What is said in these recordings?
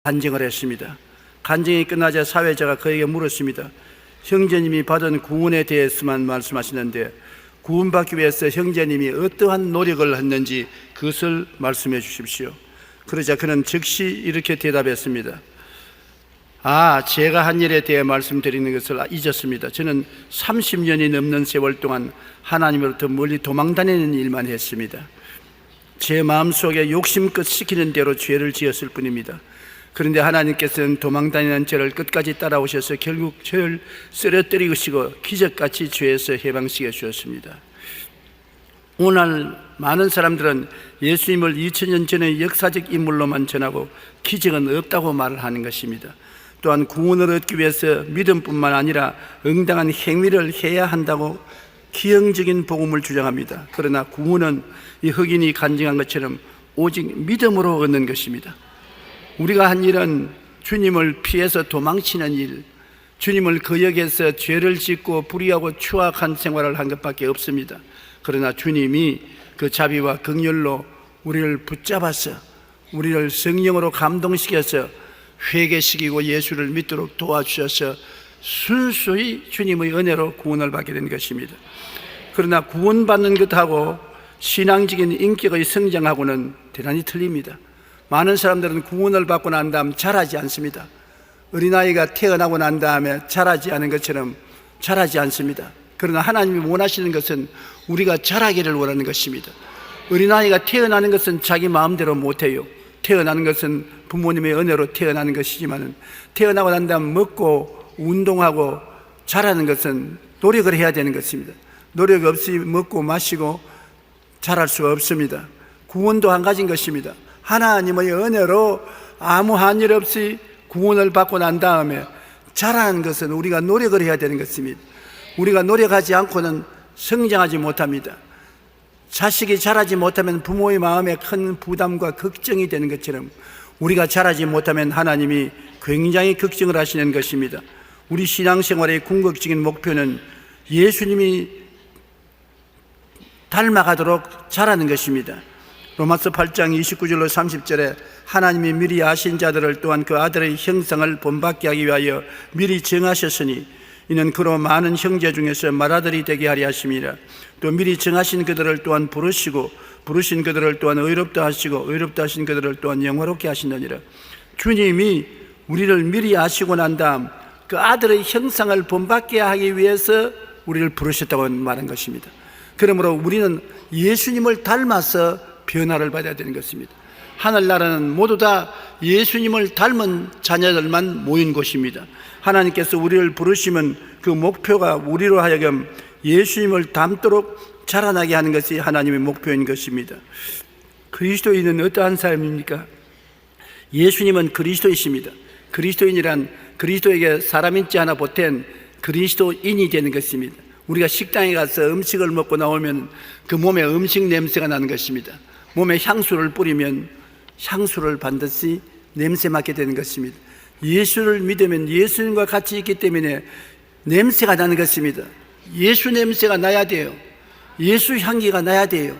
간증을 했습니다. 간증이 끝나자 사회자가 그에게 물었습니다. 형제님이 받은 구원에 대해서만 말씀하시는데 구원받기 위해서 형제님이 어떠한 노력을 했는지 그것을 말씀해 주십시오. 그러자 그는 즉시 이렇게 대답했습니다. 제가 한 일에 대해 말씀드리는 것을 잊었습니다. 저는 30년이 넘는 세월 동안 하나님으로부터 멀리 도망다니는 일만 했습니다. 제 마음속에 욕심껏 시키는 대로 죄를 지었을 뿐입니다. 그런데 하나님께서는 도망다니는 저를 끝까지 따라오셔서 결국 저를 쓰러뜨리시고 기적같이 죄에서 해방시켜 주셨습니다. 오늘 많은 사람들은 예수님을 2000년 전의 역사적 인물로만 전하고 기적은 없다고 말을 하는 것입니다. 또한 구원을 얻기 위해서 믿음뿐만 아니라 응당한 행위를 해야 한다고 기형적인 복음을 주장합니다. 그러나 구원은 이 흑인이 간증한 것처럼 오직 믿음으로 얻는 것입니다. 우리가 한 일은 주님을 피해서 도망치는 일, 주님을 거역해서 죄를 짓고 불의하고 추악한 생활을 한 것밖에 없습니다. 그러나 주님이 그 자비와 긍휼로 우리를 붙잡아서 우리를 성령으로 감동시켜서 회개시키고 예수를 믿도록 도와주셔서 순수히 주님의 은혜로 구원을 받게 된 것입니다. 그러나 구원받는 것하고 신앙적인 인격의 성장하고는 대단히 틀립니다. 많은 사람들은 구원을 받고 난 다음 자라지 않습니다. 어린아이가 태어나고 난 다음에 자라지 않은 것처럼 자라지 않습니다. 그러나 하나님이 원하시는 것은 우리가 자라기를 원하는 것입니다. 어린아이가 태어나는 것은 자기 마음대로 못해요. 태어나는 것은 부모님의 은혜로 태어나는 것이지만 태어나고 난 다음 먹고 운동하고 자라는 것은 노력을 해야 되는 것입니다. 노력 없이 먹고 마시고 자랄 수가 없습니다. 구원도 한 가지인 것입니다. 하나님의 은혜로 아무 한 일 없이 구원을 받고 난 다음에 자라는 것은 우리가 노력을 해야 되는 것입니다. 우리가 노력하지 않고는 성장하지 못합니다. 자식이 자라지 못하면 부모의 마음에 큰 부담과 걱정이 되는 것처럼 우리가 자라지 못하면 하나님이 굉장히 걱정을 하시는 것입니다. 우리 신앙생활의 궁극적인 목표는 예수님이 닮아가도록 자라는 것입니다. 로마서 8장 29절로 30절에 하나님이 미리 아신 자들을 또한 그 아들의 형상을 본받게 하기 위하여 미리 정하셨으니 이는 그로 많은 형제 중에서 맏아들이 되게 하려 하심이라. 또 미리 정하신 그들을 또한 부르시고 부르신 그들을 또한 의롭다 하시고 의롭다 하신 그들을 또한 영화롭게 하시느니라. 주님이 우리를 미리 아시고 난 다음 그 아들의 형상을 본받게 하기 위해서 우리를 부르셨다고 말한 것입니다. 그러므로 우리는 예수님을 닮아서 변화를 받아야 되는 것입니다. 하늘나라는 모두 다 예수님을 닮은 자녀들만 모인 곳입니다. 하나님께서 우리를 부르시면 그 목표가 우리로 하여금 예수님을 닮도록 자라나게 하는 것이 하나님의 목표인 것입니다. 그리스도인은 어떠한 사람입니까? 예수님은 그리스도이십니다. 그리스도인이란 그리스도에게 사람인지 하나 보탠 그리스도인이 되는 것입니다. 우리가 식당에 가서 음식을 먹고 나오면 그 몸에 음식 냄새가 나는 것입니다. 몸에 향수를 뿌리면 향수를 반드시 냄새 맡게 되는 것입니다. 예수를 믿으면 예수님과 같이 있기 때문에 냄새가 나는 것입니다. 예수 냄새가 나야 돼요. 예수 향기가 나야 돼요.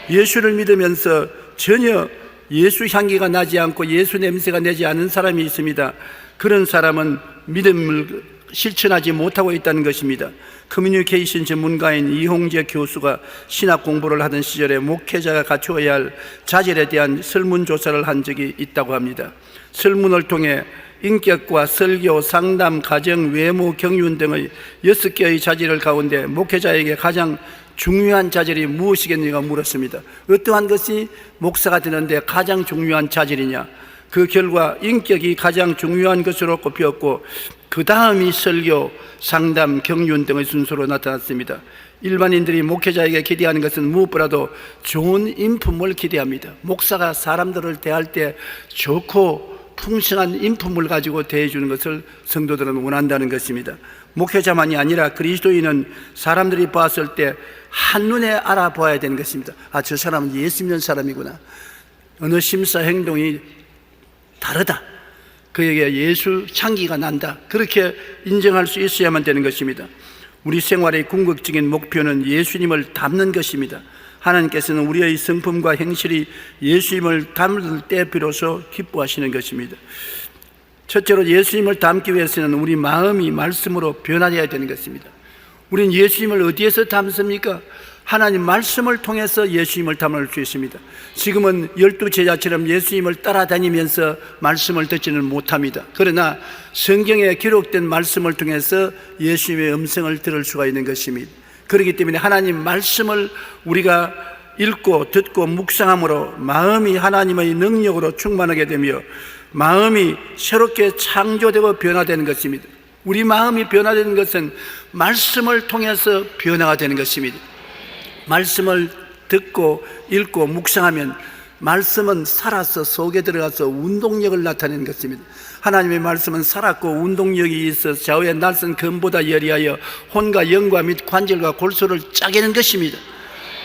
예수를 믿으면서 전혀 예수 향기가 나지 않고 예수 냄새가 나지 않은 사람이 있습니다. 그런 사람은 믿음을 실천하지 못하고 있다는 것입니다. 커뮤니케이션 전문가인 이홍재 교수가 신학 공부를 하던 시절에 목회자가 갖추어야 할 자질에 대한 설문조사를 한 적이 있다고 합니다. 설문을 통해 인격과 설교, 상담, 가정, 외모, 경륜 등의 6개의 자질을 가운데 목회자에게 가장 중요한 자질이 무엇이겠느냐고 물었습니다. 어떠한 것이 목사가 되는데 가장 중요한 자질이냐? 그 결과 인격이 가장 중요한 것으로 꼽혔고 그 다음이 설교, 상담, 경륜 등의 순서로 나타났습니다. 일반인들이 목회자에게 기대하는 것은 무엇보다도 좋은 인품을 기대합니다. 목사가 사람들을 대할 때 좋고 풍성한 인품을 가지고 대해주는 것을 성도들은 원한다는 것입니다. 목회자만이 아니라 그리스도인은 사람들이 봤을 때 한눈에 알아봐야 되는 것입니다. 저 사람은 예수 믿는 사람이구나. 어느 심사 행동이 다르다. 그에게 예수 향기가 난다. 그렇게 인정할 수 있어야만 되는 것입니다. 우리 생활의 궁극적인 목표는 예수님을 닮는 것입니다. 하나님께서는 우리의 성품과 행실이 예수님을 닮을 때 비로소 기뻐하시는 것입니다. 첫째로 예수님을 닮기 위해서는 우리 마음이 말씀으로 변화되어야 되는 것입니다. 우리는 예수님을 어디에서 닮습니까? 하나님 말씀을 통해서 예수님을 닮을 수 있습니다. 지금은 12 제자처럼 예수님을 따라다니면서 말씀을 듣지는 못합니다. 그러나 성경에 기록된 말씀을 통해서 예수님의 음성을 들을 수가 있는 것입니다. 그렇기 때문에 하나님 말씀을 우리가 읽고 듣고 묵상함으로 마음이 하나님의 능력으로 충만하게 되며 마음이 새롭게 창조되고 변화되는 것입니다. 우리 마음이 변화되는 것은 말씀을 통해서 변화가 되는 것입니다. 말씀을 듣고 읽고 묵상하면 말씀은 살아서 속에 들어가서 운동력을 나타내는 것입니다. 하나님의 말씀은 살았고 운동력이 있어 좌우의 날선 검보다 예리하여 혼과 영과 및 관절과 골수를 짜게는 것입니다.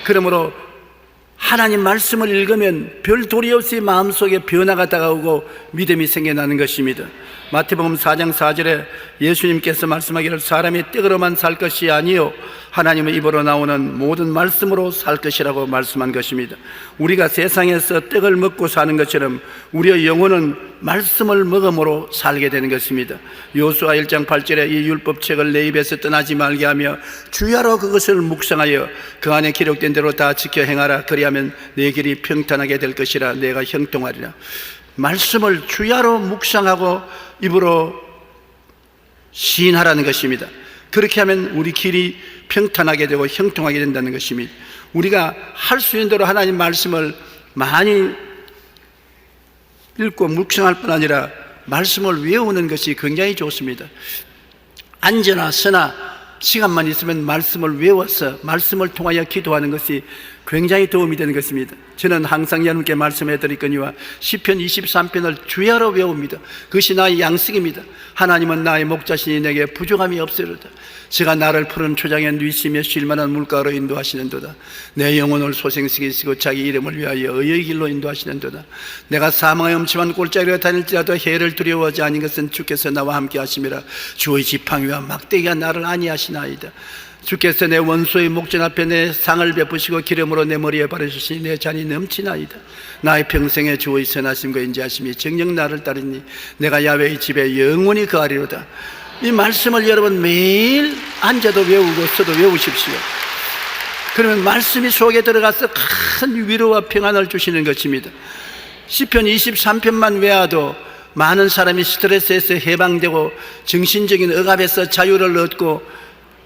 그러므로 하나님 말씀을 읽으면 별 도리 없이 마음속에 변화가 다가오고 믿음이 생겨나는 것입니다. 마태복음 4장 4절에 예수님께서 말씀하기를 사람이 떡으로만 살 것이 아니요 하나님의 입으로 나오는 모든 말씀으로 살 것이라고 말씀한 것입니다. 우리가 세상에서 떡을 먹고 사는 것처럼 우리의 영혼은 말씀을 먹음으로 살게 되는 것입니다. 여호수아 1장 8절에 이 율법책을 내 입에서 떠나지 말게 하며 주야로 그것을 묵상하여 그 안에 기록된 대로 다 지켜 행하라. 그리하면 내 길이 평탄하게 될 것이라. 내가 형통하리라. 말씀을 주야로 묵상하고 입으로 시인하라는 것입니다. 그렇게 하면 우리 길이 평탄하게 되고 형통하게 된다는 것입니다. 우리가 할 수 있는 대로 하나님 말씀을 많이 읽고 묵상할 뿐 아니라 말씀을 외우는 것이 굉장히 좋습니다. 앉으나 서나 시간만 있으면 말씀을 외워서 말씀을 통하여 기도하는 것이 굉장히 도움이 되는 것입니다. 저는 항상 여러분께 말씀해 드리거니와 시편 23편을 주야로 외웁니다. 그것이 나의 양식입니다. 하나님은 나의 목자시니 내게 부족함이 없으리로다. 제가 나를 푸른 초장에 누이시며 쉴만한 물가로 인도하시는도다. 내 영혼을 소생시키시고 자기 이름을 위하여 의의 길로 인도하시는도다. 내가 사망의 음침한 골짜기로 다닐지라도 해를 두려워하지 아닌 것은 주께서 나와 함께 하심이라. 주의 지팡이와 막대기가 나를 안위하시나이다. 주께서 내 원수의 목전 앞에 내 상을 베푸시고 기름으로 내 머리에 바르시니 내 잔이 넘치나이다. 나의 평생에 주의 선하심과 인자하심이 정녕 나를 따르니 내가 야훼의 집에 영원히 거하리로다. 이 말씀을 여러분 매일 앉아도 외우고 서도 외우십시오. 그러면 말씀이 속에 들어가서 큰 위로와 평안을 주시는 것입니다. 시편 23편만 외워도 많은 사람이 스트레스에서 해방되고 정신적인 억압에서 자유를 얻고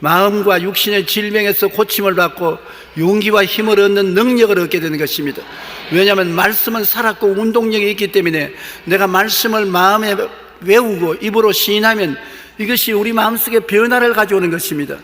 마음과 육신의 질병에서 고침을 받고 용기와 힘을 얻는 능력을 얻게 되는 것입니다. 왜냐하면 말씀은 살았고 운동력이 있기 때문에 내가 말씀을 마음에 외우고 입으로 시인하면 이것이 우리 마음속에 변화를 가져오는 것입니다.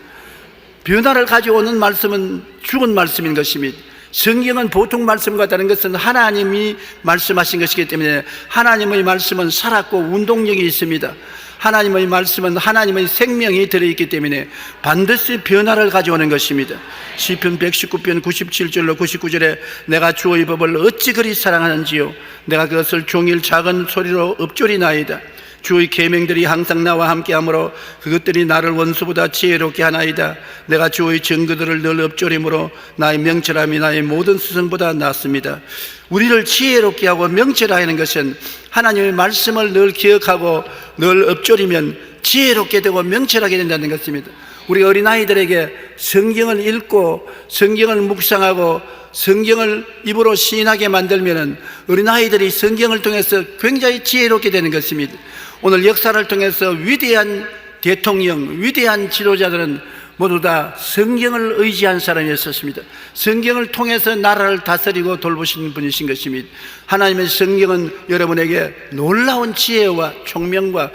변화를 가져오는 말씀은 죽은 말씀인 것입니다. 성경은 보통 말씀과 다른 것은 하나님이 말씀하신 것이기 때문에 하나님의 말씀은 살았고 운동력이 있습니다. 하나님의 말씀은 하나님의 생명이 들어있기 때문에 반드시 변화를 가져오는 것입니다. 시편 119편 97절로 99절에 내가 주의 법을 어찌 그리 사랑하는지요 내가 그것을 종일 작은 소리로 읊조리나이다. 주의 계명들이 항상 나와 함께하므로 그것들이 나를 원수보다 지혜롭게 하나이다. 내가 주의 증거들을 늘 읊조림으로 나의 명철함이 나의 모든 스승보다 낫습니다. 우리를 지혜롭게 하고 명철하게 하는 것은 하나님의 말씀을 늘 기억하고 늘 읊조리면 지혜롭게 되고 명철하게 된다는 것입니다. 우리 어린아이들에게 성경을 읽고 성경을 묵상하고 성경을 입으로 시인하게 만들면 어린아이들이 성경을 통해서 굉장히 지혜롭게 되는 것입니다. 오늘 역사를 통해서 위대한 대통령, 위대한 지도자들은 모두 다 성경을 의지한 사람이었습니다. 성경을 통해서 나라를 다스리고 돌보시는 분이신 것입니다. 하나님의 성경은 여러분에게 놀라운 지혜와 총명과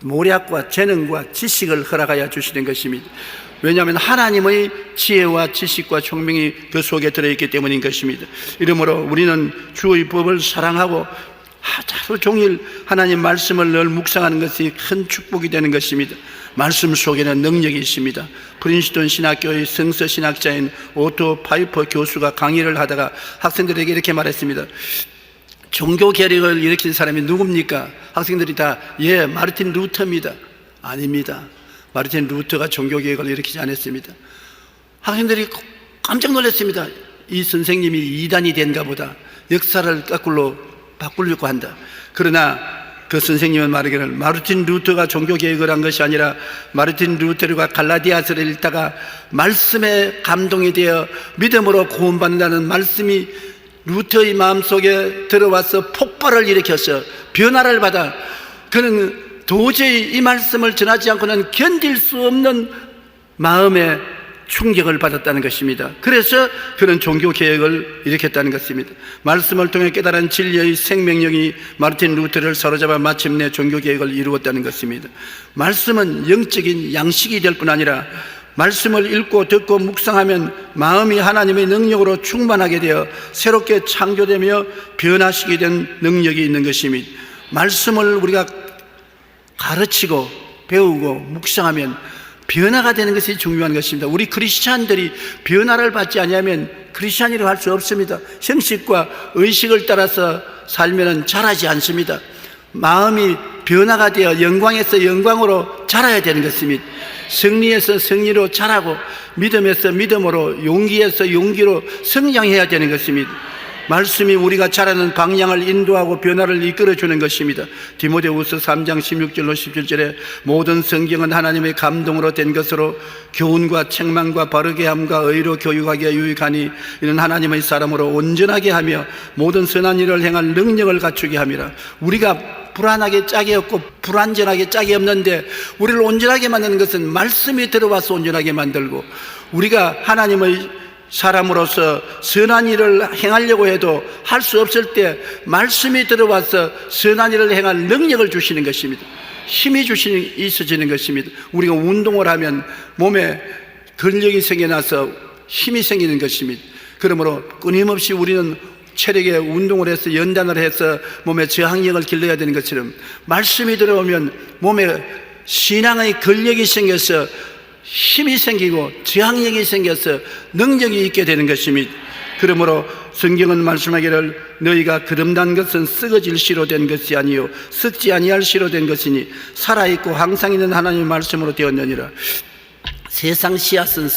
모략과 재능과 지식을 허락하여 주시는 것입니다. 왜냐하면 하나님의 지혜와 지식과 총명이 그 속에 들어있기 때문인 것입니다. 이러므로 우리는 주의 법을 사랑하고 하루 종일 하나님 말씀을 늘 묵상하는 것이 큰 축복이 되는 것입니다. 말씀 속에는 능력이 있습니다. 프린스턴 신학교의 성서 신학자인 오토 파이퍼 교수가 강의를 하다가 학생들에게 이렇게 말했습니다. 종교 개혁을 일으킨 사람이 누굽니까? 학생들이 다 예, 마르틴 루터입니다. 아닙니다. 마르틴 루터가 종교 개혁을 일으키지 않았습니다. 학생들이 깜짝 놀랐습니다. 이 선생님이 이단이 된가 보다, 역사를 거꾸로 바꾸려고 한다. 그러나 그 선생님은 말하기를 마르틴 루터가 종교개혁을 한 것이 아니라 마르틴 루터가 갈라디아서를 읽다가 말씀에 감동이 되어 믿음으로 구원받는다는 말씀이 루터의 마음속에 들어와서 폭발을 일으켰어. 변화를 받아. 그는 도저히 이 말씀을 전하지 않고는 견딜 수 없는 마음의 충격을 받았다는 것입니다. 그래서 그는 종교개혁을 일으켰다는 것입니다. 말씀을 통해 깨달은 진리의 생명력이 마르틴 루터를 사로잡아 마침내 종교개혁을 이루었다는 것입니다. 말씀은 영적인 양식이 될 뿐 아니라 말씀을 읽고 듣고 묵상하면 마음이 하나님의 능력으로 충만하게 되어 새롭게 창조되며 변화시키게 된 능력이 있는 것입니다. 말씀을 우리가 가르치고 배우고 묵상하면 변화가 되는 것이 중요한 것입니다. 우리 크리스찬들이 변화를 받지 않으면 크리스찬이라고 할 수 없습니다. 형식과 의식을 따라서 살면 자라지 않습니다. 마음이 변화가 되어 영광에서 영광으로 자라야 되는 것입니다. 승리에서 승리로 자라고 믿음에서 믿음으로, 용기에서 용기로 성장해야 되는 것입니다. 말씀이 우리가 자라는 방향을 인도하고 변화를 이끌어주는 것입니다. 디모데후서 3장 16절로 17절에 모든 성경은 하나님의 감동으로 된 것으로 교훈과 책망과 바르게 함과 의로 교육하기에 유익하니 이는 하나님의 사람으로 온전하게 하며 모든 선한 일을 행할 능력을 갖추게 함이라. 우리가 불안하게 짝이 없고 불완전하게 짝이 없는데 우리를 온전하게 만드는 것은 말씀이 들어와서 온전하게 만들고, 우리가 하나님의 사람으로서 선한 일을 행하려고 해도 할 수 없을 때 말씀이 들어와서 선한 일을 행할 능력을 주시는 것입니다. 힘이 있어지는 것입니다. 우리가 운동을 하면 몸에 근력이 생겨나서 힘이 생기는 것입니다. 그러므로 끊임없이 우리는 체력에 운동을 해서 연단을 해서 몸에 저항력을 길러야 되는 것처럼 말씀이 들어오면 몸에 신앙의 근력이 생겨서 힘이 생기고 저항력이 생겨서 능력이 있게 되는 것입니다. 그러므로 성경은 말씀하기를 너희가 거듭난 것은 썩어질 씨로 된 것이 아니요 썩지 아니할 씨로 된 것이니 살아있고 항상 있는 하나님의 말씀으로 되었느니라. 세상 씨앗은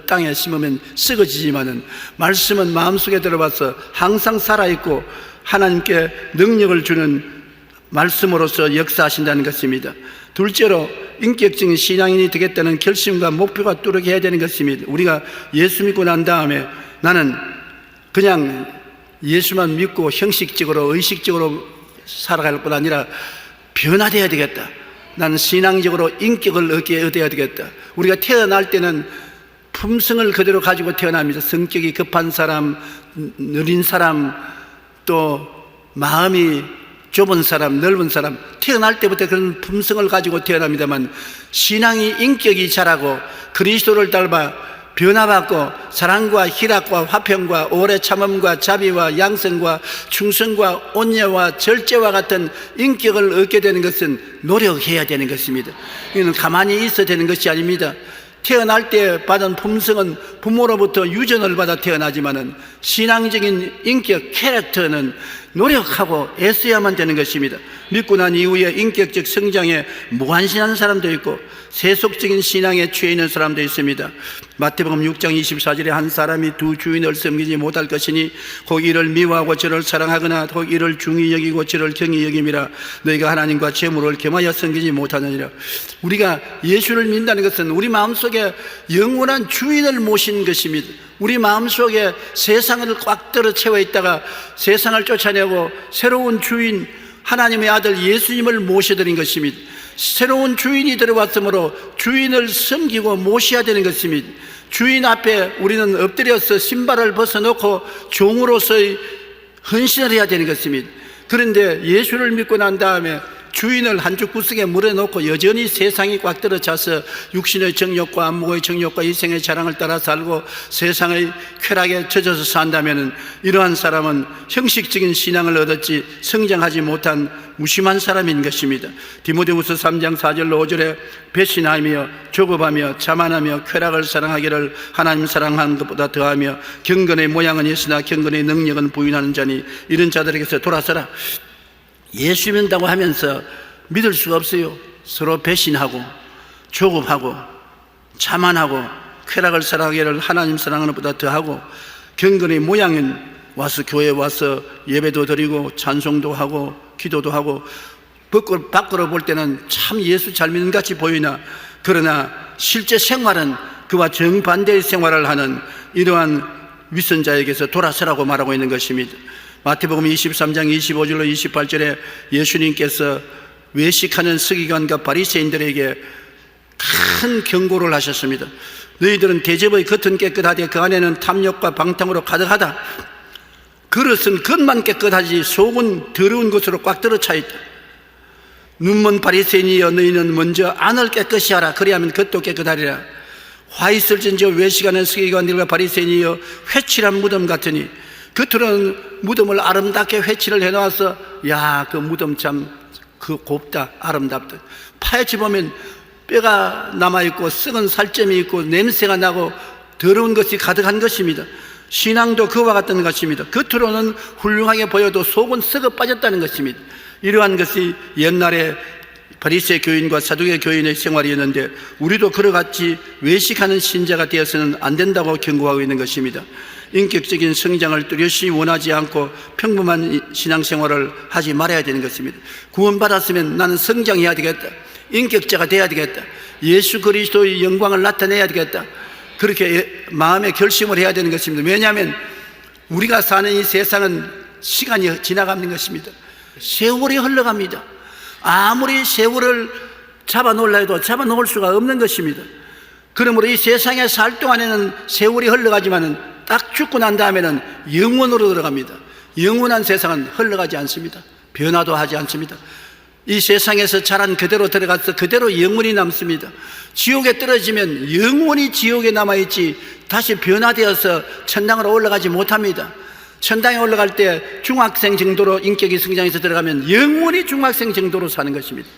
땅에 심으면 썩어지지만은 말씀은 마음속에 들어와서 항상 살아있고 하나님께 능력을 주는 말씀으로서 역사하신다는 것입니다. 둘째로 인격적인 신앙인이 되겠다는 결심과 목표가 뚜렷해야 되는 것입니다. 우리가 예수 믿고 난 다음에 나는 그냥 예수만 믿고 형식적으로 의식적으로 살아갈 뿐 아니라 변화되어야 되겠다. 나는 신앙적으로 인격을 얻어야 되겠다. 우리가 태어날 때는 품성을 그대로 가지고 태어납니다. 성격이 급한 사람, 느린 사람, 또 마음이 좁은 사람, 넓은 사람, 태어날 때부터 그런 품성을 가지고 태어납니다만 신앙이 인격이 자라고 그리스도를 닮아 변화받고 사랑과 희락과 화평과 오래 참음과 자비와 양성과 충성과 온유와 절제와 같은 인격을 얻게 되는 것은 노력해야 되는 것입니다. 이는 가만히 있어야 되는 것이 아닙니다. 태어날 때 받은 품성은 부모로부터 유전을 받아 태어나지만은 신앙적인 인격, 캐릭터는 노력하고 애써야만 되는 것입니다. 믿고 난 이후에 인격적 성장에 무관심한 사람도 있고 세속적인 신앙에 취해 있는 사람도 있습니다. 마태복음 6장 24절에 한 사람이 두 주인을 섬기지 못할 것이니 혹 이를 미워하고 저를 사랑하거나 혹 이를 중히 여기고 저를 경히 여김이라. 너희가 하나님과 재물을 겸하여 섬기지 못하느니라. 우리가 예수를 믿는다는 것은 우리 마음속에 영원한 주인을 모신 것입니다. 우리 마음속에 세상을 꽉 들어 채워 있다가 세상을 쫓아내고 새로운 주인 하나님의 아들 예수님을 모셔드린 것입니다. 새로운 주인이 들어왔으므로 주인을 섬기고 모셔야 되는 것입니다. 주인 앞에 우리는 엎드려서 신발을 벗어놓고 종으로서의 헌신을 해야 되는 것입니다. 그런데 예수를 믿고 난 다음에 주인을 한쪽 구석에 물어놓고 여전히 세상이 꽉 들어차서 육신의 정욕과 안목의 정욕과 이생의 자랑을 따라 살고 세상의 쾌락에 젖어서 산다면 이러한 사람은 형식적인 신앙을 얻었지 성장하지 못한 무심한 사람인 것입니다. 디모데후서 3장 4절로 5절에 배신하며 조급하며 자만하며 쾌락을 사랑하기를 하나님 사랑하는 것보다 더하며 경건의 모양은 있으나 경건의 능력은 부인하는 자니 이런 자들에게서 돌아서라. 예수 믿는다고 하면서 믿을 수가 없어요. 서로 배신하고 조급하고 자만하고 쾌락을 사랑하기를 하나님 사랑하는 것보다 더하고 경건의 모양은 와서 교회에 와서 예배도 드리고 찬송도 하고 기도도 하고 밖으로 볼 때는 참 예수 잘 믿는 같이 보이나, 그러나 실제 생활은 그와 정반대의 생활을 하는 이러한 위선자에게서 돌아서라고 말하고 있는 것입니다. 마태복음 23장 25절로 28절에 예수님께서 외식하는 서기관과 바리새인들에게 큰 경고를 하셨습니다. 너희들은 대접의 겉은 깨끗하되 그 안에는 탐욕과 방탕으로 가득하다. 그릇은 겉만 깨끗하지 속은 더러운 것으로 꽉 들어차 있다. 눈먼 바리새인이여, 너희는 먼저 안을 깨끗이 하라. 그리하면 겉도 깨끗하리라. 화 있을진저 외식하는 서기관들과 바리새인이여, 회칠한 무덤 같으니 겉으로는 무덤을 아름답게 회칠을 해놓아서 야, 그 무덤 참 곱다, 아름답다. 파헤쳐 보면 뼈가 남아있고 썩은 살점이 있고 냄새가 나고 더러운 것이 가득한 것입니다. 신앙도 그와 같은 것입니다. 겉으로는 훌륭하게 보여도 속은 썩어 빠졌다는 것입니다. 이러한 것이 옛날에 바리새 교인과 사두개 교인의 생활이었는데, 우리도 그러같이 외식하는 신자가 되어서는 안 된다고 경고하고 있는 것입니다. 인격적인 성장을 뚜렷이 원하지 않고 평범한 신앙생활을 하지 말아야 되는 것입니다. 구원받았으면 나는 성장해야 되겠다, 인격자가 돼야 되겠다, 예수 그리스도의 영광을 나타내야 되겠다, 그렇게 마음의 결심을 해야 되는 것입니다. 왜냐하면 우리가 사는 이 세상은 시간이 지나가는 것입니다. 세월이 흘러갑니다. 아무리 세월을 잡아놓으려 해도 잡아놓을 수가 없는 것입니다. 그러므로 이 세상에 살 동안에는 세월이 흘러가지만은 딱 죽고 난 다음에는 영원으로 들어갑니다. 영원한 세상은 흘러가지 않습니다. 변화도 하지 않습니다. 이 세상에서 자란 그대로 들어가서 그대로 영원히 남습니다. 지옥에 떨어지면 영원히 지옥에 남아있지 다시 변화되어서 천당으로 올라가지 못합니다. 천당에 올라갈 때 중학생 정도로 인격이 성장해서 들어가면 영원히 중학생 정도로 사는 것입니다.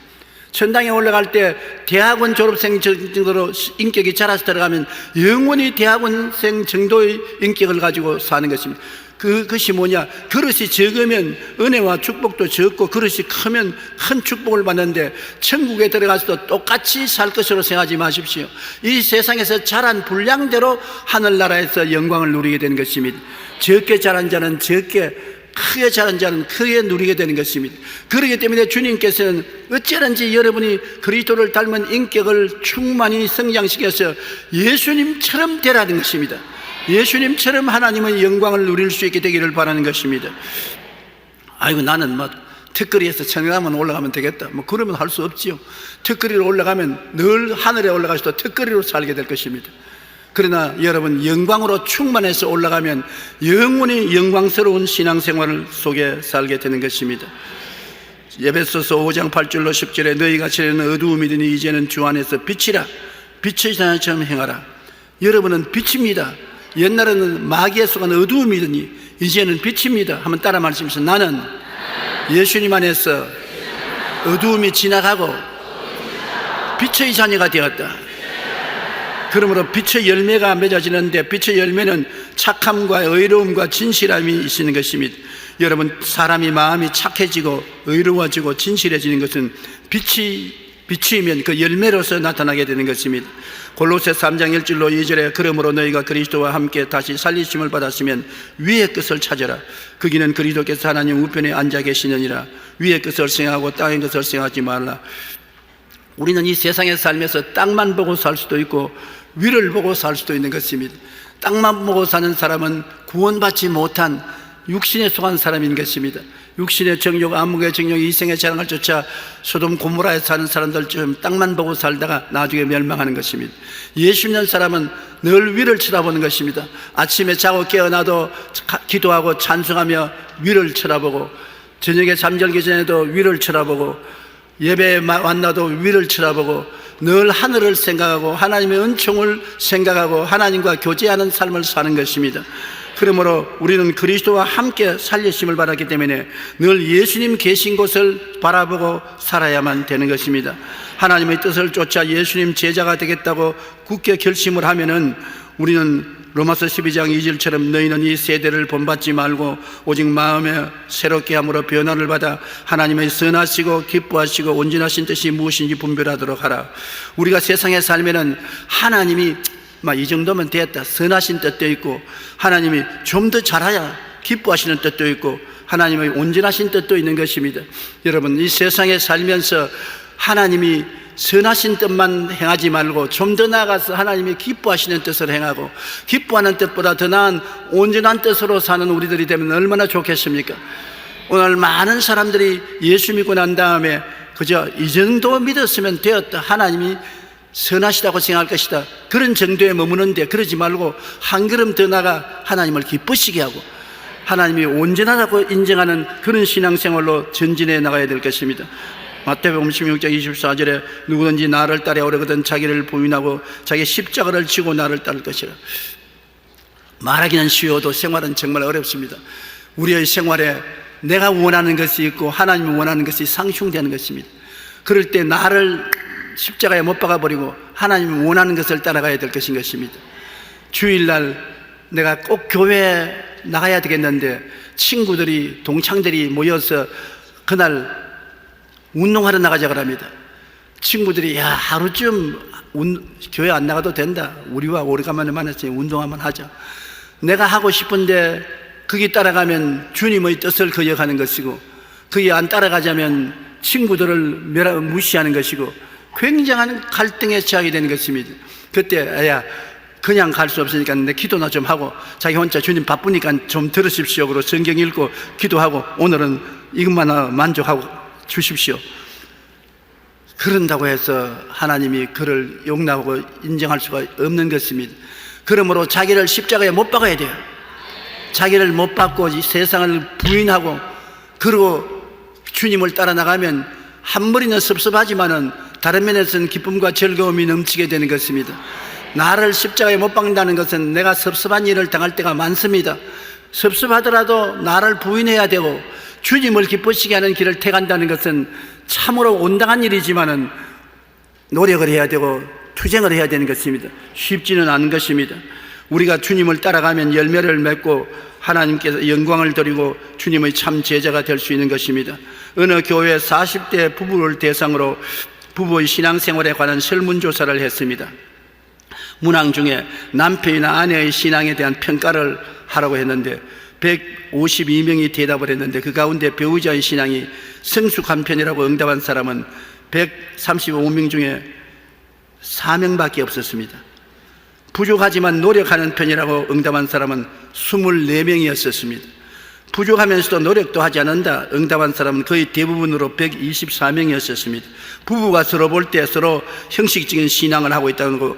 천당에 올라갈 때 대학원 졸업생 정도로 인격이 자라서 들어가면 영원히 대학원생 정도의 인격을 가지고 사는 것입니다. 그것이 뭐냐? 그릇이 적으면 은혜와 축복도 적고 그릇이 크면 큰 축복을 받는데, 천국에 들어가서도 똑같이 살 것으로 생각하지 마십시오. 이 세상에서 자란 분량대로 하늘나라에서 영광을 누리게 되는 것입니다. 적게 자란 자는 적게, 크게 자란 자는 크게 누리게 되는 것입니다. 그렇기 때문에 주님께서는 어찌하든지 여러분이 그리스도를 닮은 인격을 충만히 성장시켜서 예수님처럼 되라는 것입니다. 예수님처럼 하나님의 영광을 누릴 수 있게 되기를 바라는 것입니다. 아이고, 나는 턱걸이에서 천왕만 올라가면 되겠다, 그러면 할 수 없지요. 턱걸이로 올라가면 늘 하늘에 올라가서도 턱걸이로 살게 될 것입니다. 그러나 여러분, 영광으로 충만해서 올라가면 영원히 영광스러운 신앙생활 속에 살게 되는 것입니다. 에베소서 5장 8절로 10절에 너희가 전에는 어두움이더니 이제는 주 안에서 빛이라, 빛의 자녀처럼 행하라. 여러분은 빛입니다. 옛날에는 마귀에 속한 어두움이더니 이제는 빛입니다. 한번 따라 말씀하시죠. 나는 예수님 안에서 어두움이 지나가고 빛의 자녀가 되었다. 그러므로 빛의 열매가 맺어지는데, 빛의 열매는 착함과 의로움과 진실함이 있는 것입니다. 여러분, 사람이 마음이 착해지고 의로워지고 진실해지는 것은 빛이면 그 열매로서 나타나게 되는 것입니다. 골로새 3장 1절로 2절에 그러므로 너희가 그리스도와 함께 다시 살리심을 받았으면 위의 것을 찾아라. 거기는 그리스도께서 하나님 우편에 앉아 계시느니라. 위의 것을 생각하고 땅의 것을 생각하지 말라. 우리는 이 세상에 살면서 땅만 보고 살 수도 있고 위를 보고 살 수도 있는 것입니다. 땅만 보고 사는 사람은 구원받지 못한 육신에 속한 사람인 것입니다. 육신의 정욕, 암흑의 정욕, 이생의 자랑을 쫓아 소돔 고모라에 사는 사람들처럼 땅만 보고 살다가 나중에 멸망하는 것입니다. 예수 믿는 사람은 늘 위를 쳐다보는 것입니다. 아침에 자고 깨어나도 기도하고 찬송하며 위를 쳐다보고, 저녁에 잠들기 전에도 위를 쳐다보고, 예배에 만나도 위를 쳐다보고, 늘 하늘을 생각하고 하나님의 은총을 생각하고 하나님과 교제하는 삶을 사는 것입니다. 그러므로 우리는 그리스도와 함께 살리심을 받았기 때문에 늘 예수님 계신 곳을 바라보고 살아야만 되는 것입니다. 하나님의 뜻을 쫓아 예수님 제자가 되겠다고 굳게 결심을 하면은 우리는 로마서 12장 2절처럼 너희는 이 세대를 본받지 말고 오직 마음에 새롭게 함으로 변화를 받아 하나님의 선하시고 기뻐하시고 온전하신 뜻이 무엇인지 분별하도록 하라. 우리가 세상에 살면은 하나님이 이 정도면 됐다. 선하신 뜻도 있고, 하나님이 좀 더 잘하야 기뻐하시는 뜻도 있고, 하나님의 온전하신 뜻도 있는 것입니다. 여러분, 이 세상에 살면서 하나님이 선하신 뜻만 행하지 말고 좀 더 나아가서 하나님이 기뻐하시는 뜻을 행하고, 기뻐하는 뜻보다 더 나은 온전한 뜻으로 사는 우리들이 되면 얼마나 좋겠습니까? 오늘 많은 사람들이 예수 믿고 난 다음에 그저 이 정도 믿었으면 되었다, 하나님이 선하시다고 생각할 것이다, 그런 정도에 머무는데, 그러지 말고 한 걸음 더 나아가 하나님을 기쁘시게 하고 하나님이 온전하다고 인정하는 그런 신앙생활로 전진해 나가야 될 것입니다. 마태복음 16장 24절에 누구든지 나를 따라 오려거든 자기를 부인하고 자기 십자가를 지고 나를 따를 것이라. 말하기는 쉬워도 생활은 정말 어렵습니다. 우리의 생활에 내가 원하는 것이 있고 하나님이 원하는 것이 상충되는 것입니다. 그럴 때 나를 십자가에 못 박아버리고 하나님이 원하는 것을 따라가야 될 것인 것입니다. 주일날 내가 꼭 교회에 나가야 되겠는데 친구들이, 동창들이 모여서 그날 운동하러 나가자고 합니다. 친구들이 야, 하루쯤 교회 안 나가도 된다, 우리와 오래간만에 만났으니 운동 한번 하자. 내가 하고 싶은데 거기 따라가면 주님의 뜻을 거역하는 것이고, 거기 안 따라가자면 친구들을 무시하는 것이고, 굉장한 갈등에 처하게 되는 것입니다. 그때 야, 그냥 갈 수 없으니까 내 기도나 좀 하고, 자기 혼자 주님 바쁘니까 좀 들으십시오. 그러고 성경 읽고 기도하고 오늘은 이것만 만족하고 주십시오. 그런다고 해서 하나님이 그를 용납하고 인정할 수가 없는 것입니다. 그러므로 자기를 십자가에 못 박아야 돼요. 자기를 못 박고 이 세상을 부인하고 그리고 주님을 따라 나가면 한 머리는 섭섭하지만은 다른 면에서는 기쁨과 즐거움이 넘치게 되는 것입니다. 나를 십자가에 못 박는다는 것은 내가 섭섭한 일을 당할 때가 많습니다. 섭섭하더라도 나를 부인해야 되고 주님을 기쁘시게 하는 길을 택한다는 것은 참으로 온당한 일이지만은 노력을 해야 되고 투쟁을 해야 되는 것입니다. 쉽지는 않은 것입니다. 우리가 주님을 따라가면 열매를 맺고 하나님께서 영광을 드리고 주님의 참 제자가 될 수 있는 것입니다. 어느 교회 40대 부부를 대상으로 부부의 신앙생활에 관한 설문조사를 했습니다. 문항 중에 남편이나 아내의 신앙에 대한 평가를 하라고 했는데 152명이 대답을 했는데, 그 가운데 배우자의 신앙이 성숙한 편이라고 응답한 사람은 135명 중에 4명밖에 없었습니다. 부족하지만 노력하는 편이라고 응답한 사람은 24명이었습니다. 부족하면서도 노력도 하지 않는다 응답한 사람은 거의 대부분으로 124명이었습니다. 부부가 서로 볼 때 서로 형식적인 신앙을 하고 있다는 거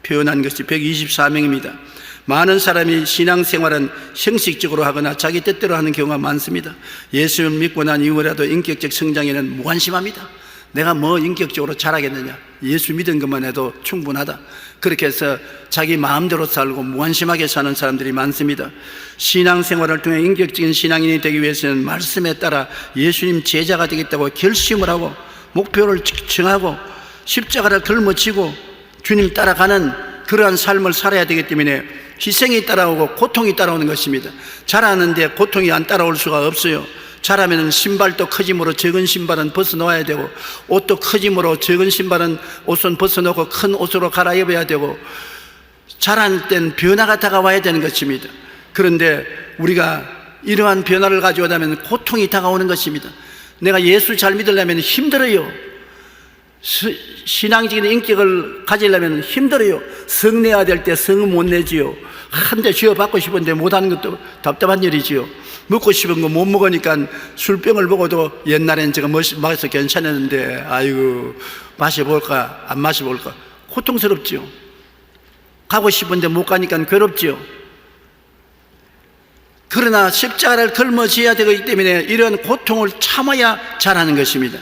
표현한 것이 124명입니다. 많은 사람이 신앙생활은 형식적으로 하거나 자기 뜻대로 하는 경우가 많습니다. 예수를 믿고 난 이후라도 인격적 성장에는 무관심합니다. 내가 뭐 인격적으로 잘하겠느냐, 예수 믿은 것만 해도 충분하다, 그렇게 해서 자기 마음대로 살고 무관심하게 사는 사람들이 많습니다. 신앙생활을 통해 인격적인 신앙인이 되기 위해서는 말씀에 따라 예수님 제자가 되겠다고 결심을 하고 목표를 정하고 십자가를 걸머쥐고 주님 따라가는 그러한 삶을 살아야 되기 때문에 희생이 따라오고 고통이 따라오는 것입니다. 잘하는데 고통이 안 따라올 수가 없어요. 잘하면 신발도 커짐으로 적은 신발은 벗어놓아야 되고, 옷도 커짐으로 적은 신발은 옷은 벗어놓고 큰 옷으로 갈아입어야 되고, 잘하는 때는 변화가 다가와야 되는 것입니다. 그런데 우리가 이러한 변화를 가져오려면 고통이 다가오는 것입니다. 내가 예수 잘 믿으려면 힘들어요. 신앙적인 인격을 가지려면 힘들어요. 성 내야 될 때 성은 못 내지요. 한 대 쥐어 받고 싶은데 못하는 것도 답답한 일이지요. 먹고 싶은 거 못 먹으니까 술병을 먹어도 옛날엔 제가 마셔서 괜찮았는데 아이고 마셔볼까 안 마셔볼까 고통스럽지요. 가고 싶은데 못 가니까 괴롭지요. 그러나 십자가를 걸머쥐어야 되기 때문에 이런 고통을 참아야 잘하는 것입니다.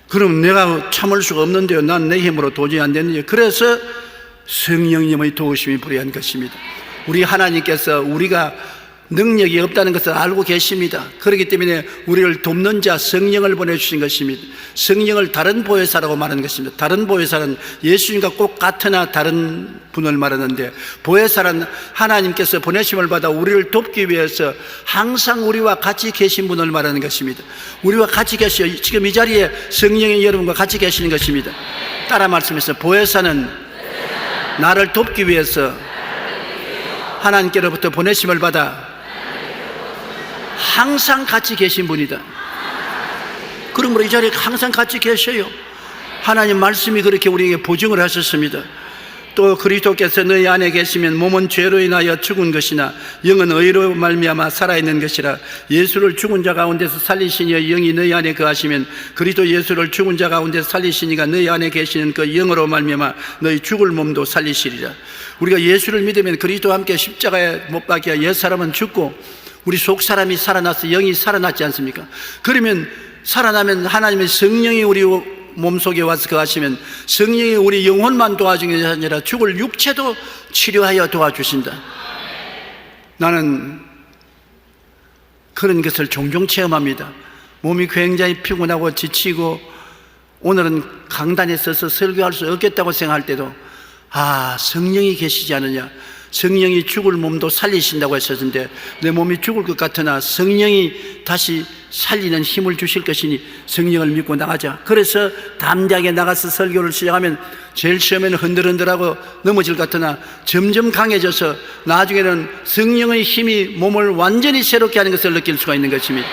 그럼 내가 참을 수가 없는데요, 난 내 힘으로 도저히 안 되는데요. 그래서 성령님의 도우심이 필요한 것입니다. 우리 하나님께서 우리가 능력이 없다는 것을 알고 계십니다. 그렇기 때문에 우리를 돕는 자 성령을 보내주신 것입니다. 성령을 다른 보혜사라고 말하는 것입니다. 다른 보혜사는 예수님과 꼭 같으나 다른 분을 말하는데, 보혜사는 하나님께서 보내심을 받아 우리를 돕기 위해서 항상 우리와 같이 계신 분을 말하는 것입니다. 우리와 같이 계셔. 지금 이 자리에 성령이 여러분과 같이 계시는 것입니다. 따라 말씀해서 보혜사는 나를 돕기 위해서 하나님께로부터 보내심을 받아 항상 같이 계신 분이다. 그러므로 이 자리에 항상 같이 계셔요. 하나님 말씀이 그렇게 우리에게 보증을 하셨습니다. 또 그리스도께서 너희 안에 계시면 몸은 죄로 인하여 죽은 것이나 영은 의로 말미암아 살아있는 것이라. 예수를 죽은 자 가운데서 살리시니 영이 너희 안에 거하시면 그리스도 예수를 죽은 자 가운데서 살리시니가 너희 안에 계시는 그 영으로 말미암아 너희 죽을 몸도 살리시리라. 우리가 예수를 믿으면 그리스도와 함께 십자가에 못 박혀 옛사람은 죽고 우리 속사람이 살아나서 영이 살아났지 않습니까? 그러면 살아나면 하나님의 성령이 우리 몸속에 와서 거하시면 성령이 우리 영혼만 도와주는 것이 아니라 죽을 육체도 치료하여 도와주신다. 나는 그런 것을 종종 체험합니다. 몸이 굉장히 피곤하고 지치고 오늘은 강단에 서서 설교할 수 없겠다고 생각할 때도 성령이 계시지 않느냐, 성령이 죽을 몸도 살리신다고 했었는데 내 몸이 죽을 것 같으나 성령이 다시 살리는 힘을 주실 것이니 성령을 믿고 나가자. 그래서 담대하게 나가서 설교를 시작하면 제일 처음에는 흔들흔들하고 넘어질 것 같으나 점점 강해져서 나중에는 성령의 힘이 몸을 완전히 새롭게 하는 것을 느낄 수가 있는 것입니다.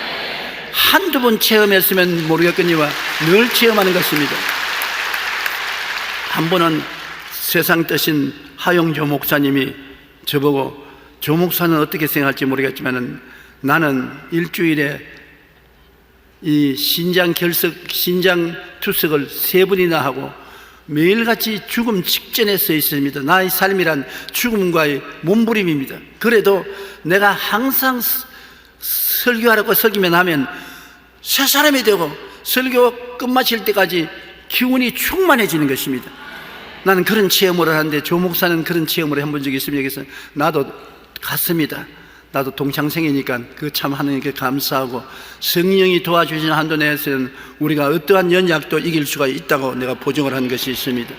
한두 번 체험했으면 모르겠거니와 늘 체험하는 것입니다. 한 번은 세상 뜻인 하용조 목사님이 저보고, 조 목사는 어떻게 생각할지 모르겠지만 나는 일주일에 이 신장 투석을 3번이나 하고 매일같이 죽음 직전에 서 있습니다. 나의 삶이란 죽음과의 몸부림입니다. 그래도 내가 항상 설교하라고 설교만 하면 새 사람이 되고 설교 끝마칠 때까지 기운이 충만해지는 것입니다. 나는 그런 체험을 하는데 조 목사는 그런 체험을 해본 적이 있습니다. 그래서 나도 갔습니다. 나도 동창생이니까 그 참 하나님께 감사하고 성령이 도와주시는 한도 내에서는 우리가 어떠한 연약도 이길 수가 있다고 내가 보증을 한 것이 있습니다.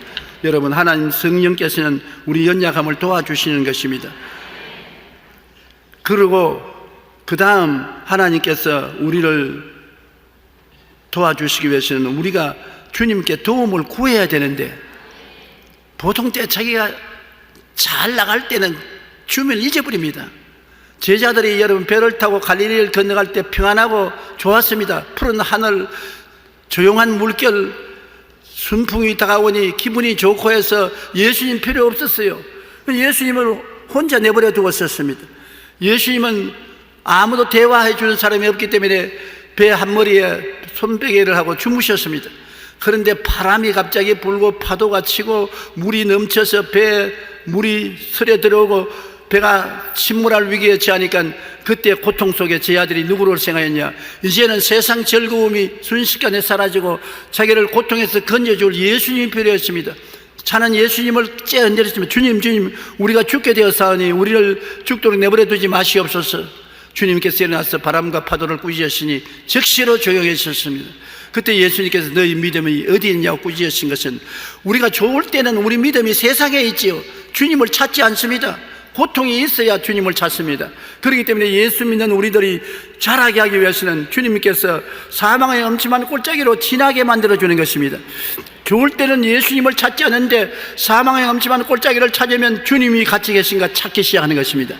여러분, 하나님 성령께서는 우리 연약함을 도와주시는 것입니다. 그리고 그 다음 하나님께서 우리를 도와주시기 위해서는 우리가 주님께 도움을 구해야 되는데 보통 때 자기가 잘 나갈 때는 주님을 잊어버립니다. 제자들이 여러분 배를 타고 갈릴리를 건너갈 때 평안하고 좋았습니다. 푸른 하늘, 조용한 물결, 순풍이 다가오니 기분이 좋고 해서 예수님 필요 없었어요. 예수님을 혼자 내버려 두었었습니다. 예수님은 아무도 대화해 주는 사람이 없기 때문에 배 한 머리에 손베개를 하고 주무셨습니다. 그런데 바람이 갑자기 불고 파도가 치고 물이 넘쳐서 배에 물이 스려 들어오고 배가 침몰할 위기에 처하니까 그때 고통 속에 제 아들이 누구를 생각했냐? 이제는 세상 즐거움이 순식간에 사라지고 자기를 고통에서 건져줄 예수님이 필요했습니다. 차는 예수님을 째흔들었지만 주님 우리가 죽게 되었사오니 우리를 죽도록 내버려 두지 마시옵소서. 주님께서 일어나서 바람과 파도를 꾸짖으시니 즉시로 조용해졌습니다. 그때 예수님께서 너희 믿음이 어디 있냐고 꾸짖으신 것은 우리가 좋을 때는 우리 믿음이 세상에 있지요. 주님을 찾지 않습니다. 고통이 있어야 주님을 찾습니다. 그렇기 때문에 예수 믿는 우리들이 자라게 하기 위해서는 주님께서 사망의 엄침한 골짜기로 지나게 만들어주는 것입니다. 좋을 때는 예수님을 찾지 않는데 사망의 엄침한 골짜기를 찾으면 주님이 같이 계신가 찾기 시작하는 것입니다.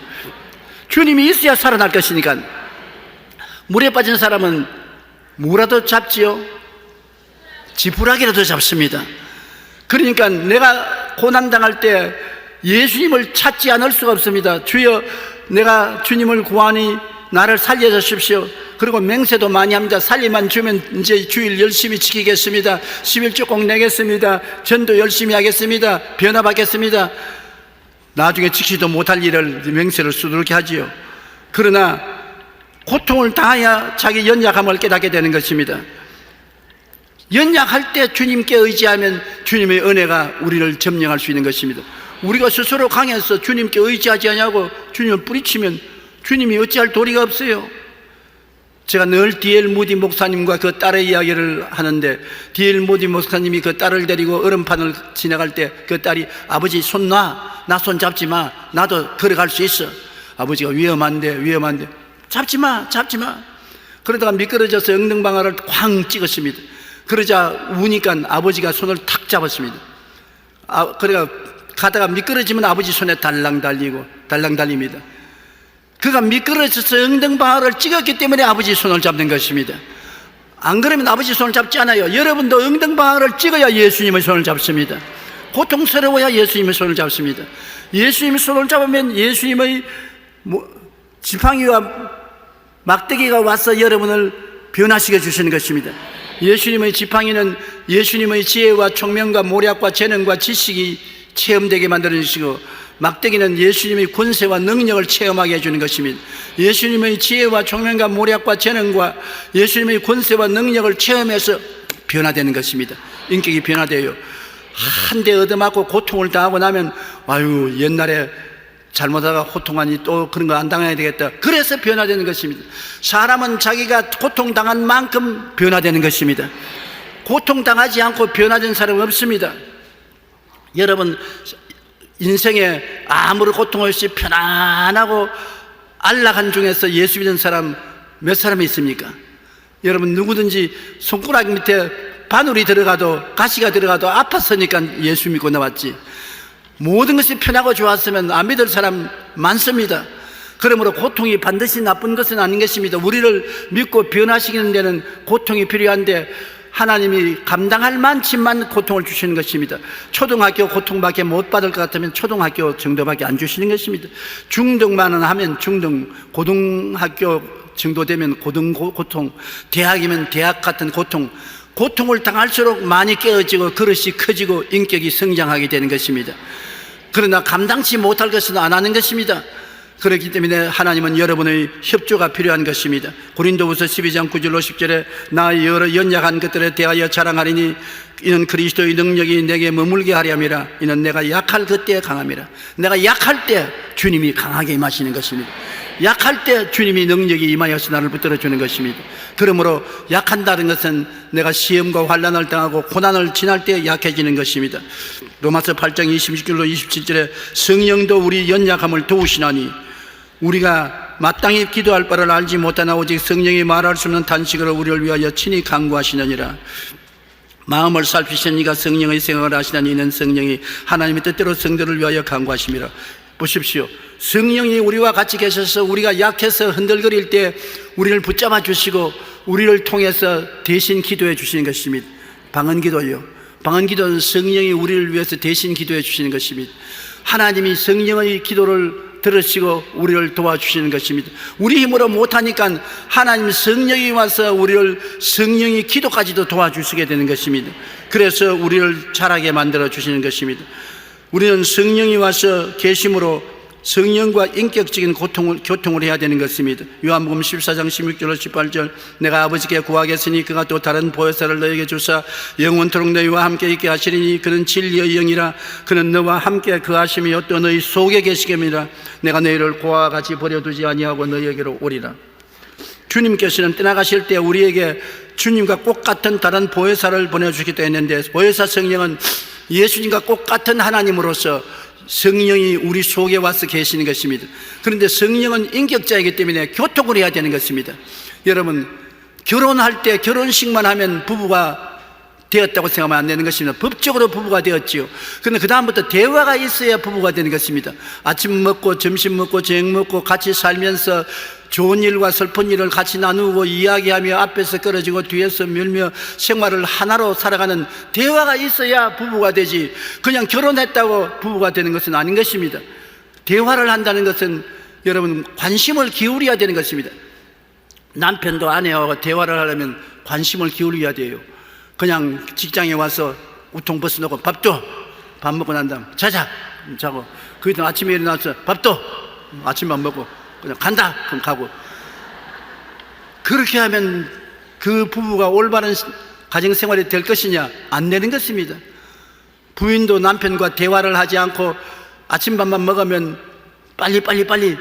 주님이 있어야 살아날 것이니까. 물에 빠진 사람은 뭐라도 잡지요? 지푸라기라도 잡습니다. 그러니까 내가 고난당할 때 예수님을 찾지 않을 수가 없습니다. 주여, 내가 주님을 구하니 나를 살려주십시오. 그리고 맹세도 많이 합니다. 살리만 주면 이제 주일 열심히 지키겠습니다. 11조 꼭 내겠습니다. 전도 열심히 하겠습니다. 변화받겠습니다. 나중에 지키지도 못할 일을 맹세를 수두룩히 하지요. 그러나 고통을 당해야 자기 연약함을 깨닫게 되는 것입니다. 연약할 때 주님께 의지하면 주님의 은혜가 우리를 점령할 수 있는 것입니다. 우리가 스스로 강해서 주님께 의지하지 않냐고 주님을 뿌리치면 주님이 어찌할 도리가 없어요. 제가 늘 D.L. 무디 목사님과 그 딸의 이야기를 하는데 D.L. 무디 목사님이 그 딸을 데리고 얼음판을 지나갈 때 그 딸이 아버지 손 놔, 나 손 잡지 마, 나도 걸어갈 수 있어. 아버지가 위험한데 잡지 마. 그러다가 미끄러져서 엉덩방아를 쾅 찍었습니다. 그러자 우니까 아버지가 손을 탁 잡았습니다. 그래가 가다가 미끄러지면 아버지 손에 달랑 달립니다. 그가 미끄러져서 엉덩방아를 찍었기 때문에 아버지 손을 잡는 것입니다. 안 그러면 아버지 손을 잡지 않아요. 여러분도 엉덩방아를 찍어야 예수님의 손을 잡습니다. 고통스러워야 예수님의 손을 잡습니다. 예수님의 손을 잡으면 예수님의 지팡이와 막대기가 와서 여러분을 변화시켜 주시는 것입니다. 예수님의 지팡이는 예수님의 지혜와 총명과 모략과 재능과 지식이 체험되게 만들어 주시고, 막대기는 예수님의 권세와 능력을 체험하게 해주는 것입니다. 예수님의 지혜와 총명과 모략과 재능과 예수님의 권세와 능력을 체험해서 변화되는 것입니다. 인격이 변화돼요. 한 대 얻어맞고 고통을 당하고 나면 아유, 옛날에 잘못하다가 호통하니 또 그런 거 안 당해야 되겠다. 그래서 변화되는 것입니다. 사람은 자기가 고통당한 만큼 변화되는 것입니다. 고통당하지 않고 변화된 사람은 없습니다. 여러분, 인생에 아무런 고통 없이 편안하고 안락한 중에서 예수 믿는 사람 몇 사람이 있습니까? 여러분, 누구든지 손가락 밑에 바늘이 들어가도, 가시가 들어가도 아팠으니까 예수 믿고 나왔지, 모든 것이 편하고 좋았으면 안 믿을 사람 많습니다. 그러므로 고통이 반드시 나쁜 것은 아닌 것입니다. 우리를 믿고 변화시키는 데는 고통이 필요한데, 하나님이 감당할 만치만 고통을 주시는 것입니다. 초등학교 고통밖에 못 받을 것 같으면 초등학교 정도밖에 안 주시는 것입니다. 중등만은 하면 중등, 고등학교 정도 되면 고등 대학이면 대학 같은 고통을 당할수록 많이 깨어지고 그릇이 커지고 인격이 성장하게 되는 것입니다. 그러나 감당치 못할 것은 안 하는 것입니다. 그렇기 때문에 하나님은 여러분의 협조가 필요한 것입니다. 고린도후서 12장 9절로 10절에 나 여러 연약한 것들에 대하여 자랑하리니 이는 그리스도의 능력이 내게 머물게 하렴이라. 이는 내가 약할 그때에 강함이라. 내가 약할 때 주님이 강하게 임하시는 것입니다. 약할 때 주님이 능력이 임하여서 나를 붙들어 주는 것입니다. 그러므로 약한다는 것은 내가 시험과 환난을 당하고 고난을 지날 때 약해지는 것입니다. 로마서 8장 26절로 27절에 성령도 우리 연약함을 도우시나니 우리가 마땅히 기도할 바를 알지 못하나 오직 성령이 말할 수 없는 탄식으로 우리를 위하여 친히 간구하시느니라. 마음을 살피신 이가 성령의 생각을 하시나니 이는 성령이 하나님의 뜻대로 성도를 위하여 간구하심이라. 보십시오. 성령이 우리와 같이 계셔서 우리가 약해서 흔들거릴 때 우리를 붙잡아 주시고 우리를 통해서 대신 기도해 주시는 것입니다. 방언기도요. 방언기도는 성령이 우리를 위해서 대신 기도해 주시는 것입니다. 하나님이 성령의 기도를 들으시고 우리를 도와주시는 것입니다. 우리 힘으로 못하니까 하나님 성령이 와서 우리를 성령의 기도까지도 도와주시게 되는 것입니다. 그래서 우리를 자라게 만들어 주시는 것입니다. 우리는 성령이 와서 계심으로 성령과 인격적인 교통을 해야 되는 것입니다. 요한복음 14장 16절로 18절 내가 아버지께 구하겠으니 그가 또 다른 보혜사를 너에게 주사 영원토록 너희와 함께 있게 하시리니 그는 진리의 영이라. 그는 너와 함께 거하시며 또 너희 속에 계시겠느니라. 내가 너희를 고아와 같이 버려두지 아니하고 너희에게로 오리라. 주님께서는 떠나가실 때 우리에게 주님과 꼭 같은 다른 보혜사를 보내주시기도 했는데, 보혜사 성령은 예수님과 꼭 같은 하나님으로서 성령이 우리 속에 와서 계시는 것입니다. 그런데 성령은 인격자이기 때문에 교통을 해야 되는 것입니다. 여러분, 결혼할 때 결혼식만 하면 부부가 되었다고 생각하면 안 되는 것입니다. 법적으로 부부가 되었지요. 그런데 그 다음부터 대화가 있어야 부부가 되는 것입니다. 아침 먹고 점심 먹고 저녁 먹고 같이 살면서 좋은 일과 슬픈 일을 같이 나누고 이야기하며 앞에서 끌어지고 뒤에서 밀며 생활을 하나로 살아가는 대화가 있어야 부부가 되지, 그냥 결혼했다고 부부가 되는 것은 아닌 것입니다. 대화를 한다는 것은 여러분 관심을 기울여야 되는 것입니다. 남편도 아내와 대화를 하려면 관심을 기울여야 돼요. 그냥 직장에 와서 우통 벗어놓고 밥 먹고 난 다음 자자 자고, 그 다음 아침에 일어나서 아침밥 먹고 그냥 간다 그럼 가고, 그렇게 하면 그 부부가 올바른 가정생활이 될 것이냐? 안 되는 것입니다. 부인도 남편과 대화를 하지 않고 아침밥만 먹으면 빨리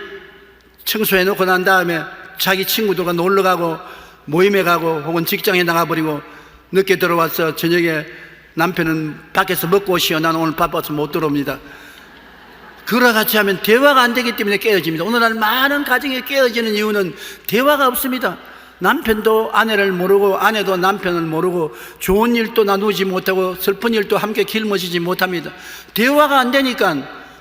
청소해 놓고 난 다음에 자기 친구들과 놀러 가고 모임에 가고 혹은 직장에 나가버리고 늦게 들어와서 저녁에 남편은 밖에서 먹고 오시오, 나는 오늘 바빠서 못 들어옵니다. 그와 같이 하면 대화가 안 되기 때문에 깨어집니다. 오늘날 많은 가정이 깨어지는 이유는 대화가 없습니다. 남편도 아내를 모르고 아내도 남편을 모르고 좋은 일도 나누지 못하고 슬픈 일도 함께 길머지지 못합니다. 대화가 안 되니까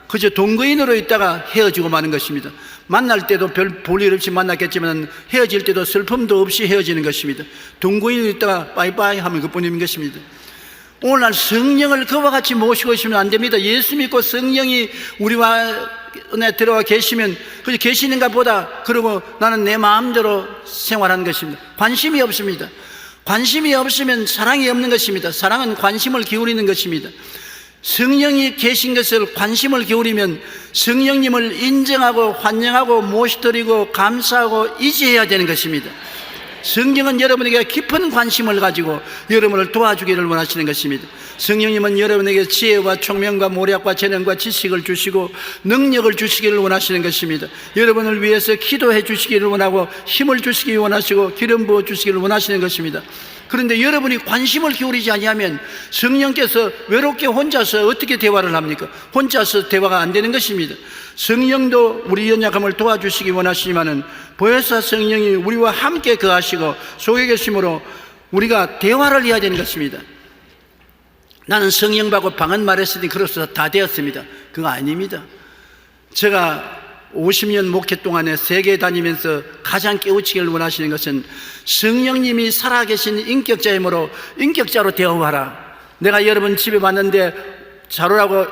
그저 동거인으로 있다가 헤어지고 마는 것입니다. 만날 때도 별 볼일 없이 만났겠지만 헤어질 때도 슬픔도 없이 헤어지는 것입니다. 동거인으로 있다가 빠이빠이 하면 그뿐인 것입니다. 오늘날 성령을 그와 같이 모시고 있으면 안 됩니다. 예수 믿고 성령이 우리와 은혜 들어와 계시면 그저 계시는가 보다 그러고 나는 내 마음대로 생활하는 것입니다. 관심이 없습니다. 관심이 없으면 사랑이 없는 것입니다. 사랑은 관심을 기울이는 것입니다. 성령이 계신 것을 관심을 기울이면 성령님을 인정하고 환영하고 모시드리고 감사하고 의지해야 되는 것입니다. 성령은 여러분에게 깊은 관심을 가지고 여러분을 도와주기를 원하시는 것입니다. 성령님은 여러분에게 지혜와 총명과 모략과 재능과 지식을 주시고 능력을 주시기를 원하시는 것입니다. 여러분을 위해서 기도해 주시기를 원하고 힘을 주시기 원하시고 기름 부어 주시기를 원하시는 것입니다. 그런데 여러분이 관심을 기울이지 아니하면 성령께서 외롭게 혼자서 어떻게 대화를 합니까? 혼자서 대화가 안 되는 것입니다. 성령도 우리 연약함을 도와주시기 원하시지만은 보혜사 성령이 우리와 함께 거하시고 속에 계심으로 우리가 대화를 해야 되는 것입니다. 나는 성령 받고 방언 말했으니 그로서 다 되었습니다. 그거 아닙니다. 제가 50년 목회 동안에 세계 다니면서 가장 깨우치기를 원하시는 것은 성령님이 살아계신 인격자이므로 인격자로 대우하라. 내가 여러분 집에 왔는데 자로라고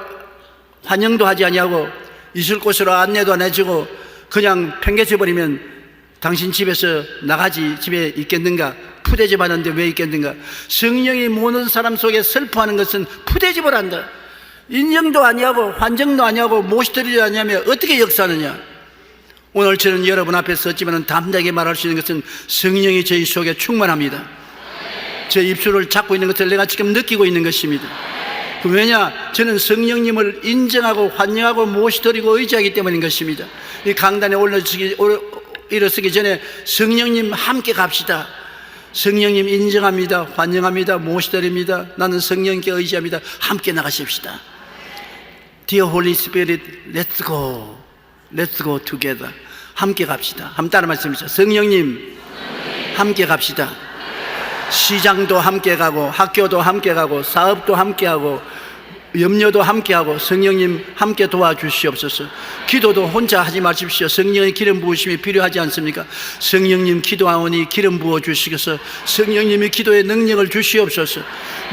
환영도 하지 아니하고 있을 곳으로 안내도 안 해주고 그냥 팽개쳐버리면 당신 집에서 나가지 집에 있겠는가? 푸대접 하는데 왜 있겠는가? 성령이 모든 사람 속에 슬퍼하는 것은 푸대접을 한다. 인정도 아니하고 환정도 아니하고 모시드리지 아니하면 어떻게 역사하느냐? 오늘 저는 여러분 앞에 섰지만 담대하게 말할 수 있는 것은 성령이 저희 속에 충만합니다. 제 입술을 잡고 있는 것을 내가 지금 느끼고 있는 것입니다. 왜냐? 저는 성령님을 인정하고 환영하고 모시드리고 의지하기 때문인 것입니다. 이 강단에 일어서기 전에 성령님 함께 갑시다. 성령님 인정합니다. 환영합니다. 모시드립니다. 나는 성령께 의지합니다. 함께 나가십시다. Dear Holy Spirit, let's go. Let's go together. 함께 갑시다. 한번 따라 말씀하시죠. 성령님, 함께 갑시다. 시장도 함께 가고 학교도 함께 가고 사업도 함께 하고 염려도 함께하고 성령님 함께 도와주시옵소서. 기도도 혼자 하지 마십시오. 성령의 기름 부으심이 필요하지 않습니까? 성령님 기도하오니 기름 부어 주시겠어. 성령님이 기도의 능력을 주시옵소서.